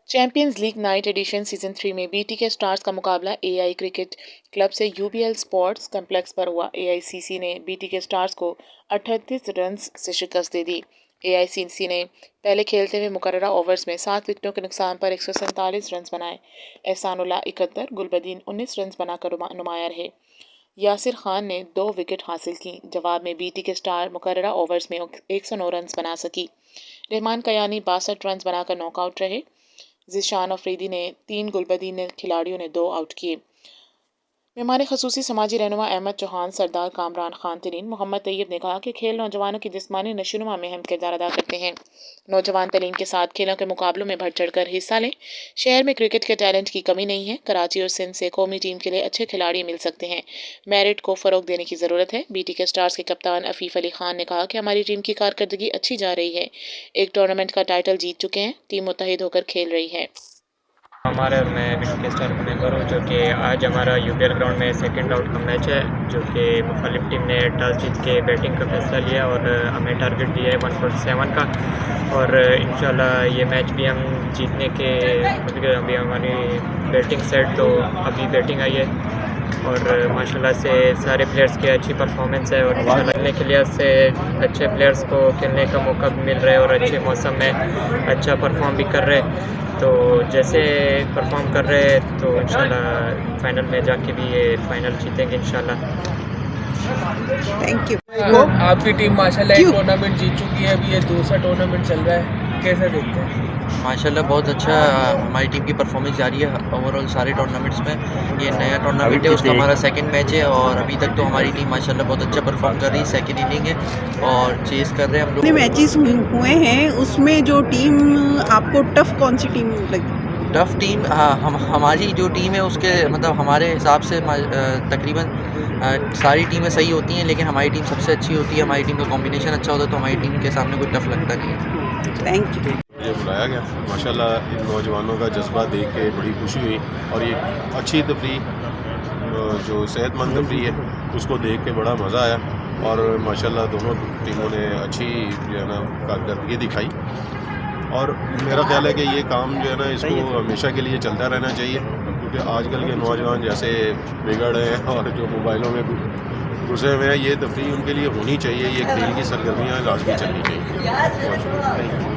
Champions league night addition season 3 में बीटीके stars का मुकाबला एआई क्रिकेट क्लब से यूबीएल स्पोर्ट्स कम्प्लेक्स पर हुआ। एआईसीसी ने बीटीके स्टार्स को 38 रन्स से शिकस्त दे दी। एआईसीसी ने पहले खेलते हुए मुकर्ररा ओवर्स में 7 विकेटों के नुकसान पर 147 रन बनाए। एहसानुल्लाह 71, गुलबदीन 19 रन बनाकर नुमाया रहे। यासिर खान ने 2 विकेट हासिल की। जवाब में बीटीके स्टार मुकर्ररा ओवर्स में 109 रन बना सकी। रहमान कयानी 62 रन बनाकर नॉकआउट रहे। ज़ीशान अफरीदी ने 3, गुलबदीन ने खिलाड़ियों ने 2 आउट किए। मेहमान खसूसी समाजी रहनुमा अहमद चौहान, सरदार कामरान खान तरीन, मोहम्मद तैयब ने कहा कि खेल नौजवानों की जिस्मानी नशोनुमा में अहम किरदार अदा करते हैं। नौजवान तलीम के साथ खेलों के मुकाबलों में बढ़ चढ़ कर हिस्सा लें। शहर में क्रिकेट के टैलेंट की कमी नहीं है। कराची और सिंध से कौमी टीम के लिए अच्छे खिलाड़ी मिल सकते हैं। मेरिट को फ़रोग देने की ज़रूरत है। बीटीके स्टार्स के कप्तान अफीफ़ अली खान ने कहा कि हमारी टीम की कारकर्दगी अच्छी जा रही है। एक टूर्नामेंट का टाइटल जीत चुके हैं। टीम मुत्तहिद होकर खेल रही है। हमारे और मैं बीटीके स्टार का मेंबर हूँ, जो कि आज हमारा यूबीएल ग्राउंड में सेकंड आउट का मैच है, जो कि मुखालिफ टीम ने टॉस जीत के बैटिंग का फैसला लिया और हमें टारगेट दिया है 147 का। और इंशाल्लाह ये मैच भी हम जीतने के मतलब अभी हमारी बैटिंग सेट तो अभी बैटिंग आई है और माशाल्लाह से सारे प्लेयर्स की अच्छी परफॉर्मेंस है और इंशाल्लाह खेलने के लिहाज से अच्छे प्लेयर्स को खेलने का मौका भी मिल रहा है और अच्छे मौसम में अच्छा परफॉर्म भी कर रहे हैं। तो जैसे परफॉर्म कर रहे हैं तो इंशाल्लाह फाइनल में जाके भी ये फाइनल जीतेंगे इंशाल्लाह। Thank you. आपकी टीम माशाल्लाह एक टूर्नामेंट जीत चुकी है, अभी ये दूसरा टूर्नामेंट चल रहा है, कैसे देखते हैं? माशाल्लाह बहुत अच्छा हमारी टीम की परफॉर्मेंस जारी है ओवरऑल सारे टूर्नामेंट्स में। ये नया टूर्नामेंट है, उसका हमारा सेकंड मैच है और अभी तक तो हमारी टीम माशाल्लाह बहुत अच्छा परफॉर्म कर रही है। सेकंड इनिंग है और चेस कर रहे हैं हम लोग। मैचेस हुए हैं उसमें जो टीम आपको टफ कौन सी टीम लगी? टफ टीम हमारी जो टीम है उसके मतलब हमारे हिसाब से तकरीबन सारी टीमें सही होती हैं, लेकिन हमारी टीम सबसे अच्छी होती है। हमारी टीम का कॉम्बिनेशन अच्छा होता है तो हमारी टीम के सामने कोई टफ लगता नहीं है। Thank you. ये बुलाया गया, माशाल्लाह इन नौजवानों का जज्बा देख के बड़ी खुशी हुई और ये अच्छी तफरी जो सेहतमंद तफरी है उसको देख के बड़ा मज़ा आया और माशाल्लाह दोनों टीमों ने अच्छी जो है ना कारकर्दगी दिखाई और मेरा ख्याल है कि ये काम जो है ना इसको हमेशा के लिए चलता रहना चाहिए, क्योंकि आजकल के नौजवान जैसे बिगड़ रहे हैं और जो मोबाइलों में घुसे हुए हैं, ये तफरी उनके लिए होनी चाहिए। ये खेल की सरगर्मियाँ लाजमी चलनी चाहिए।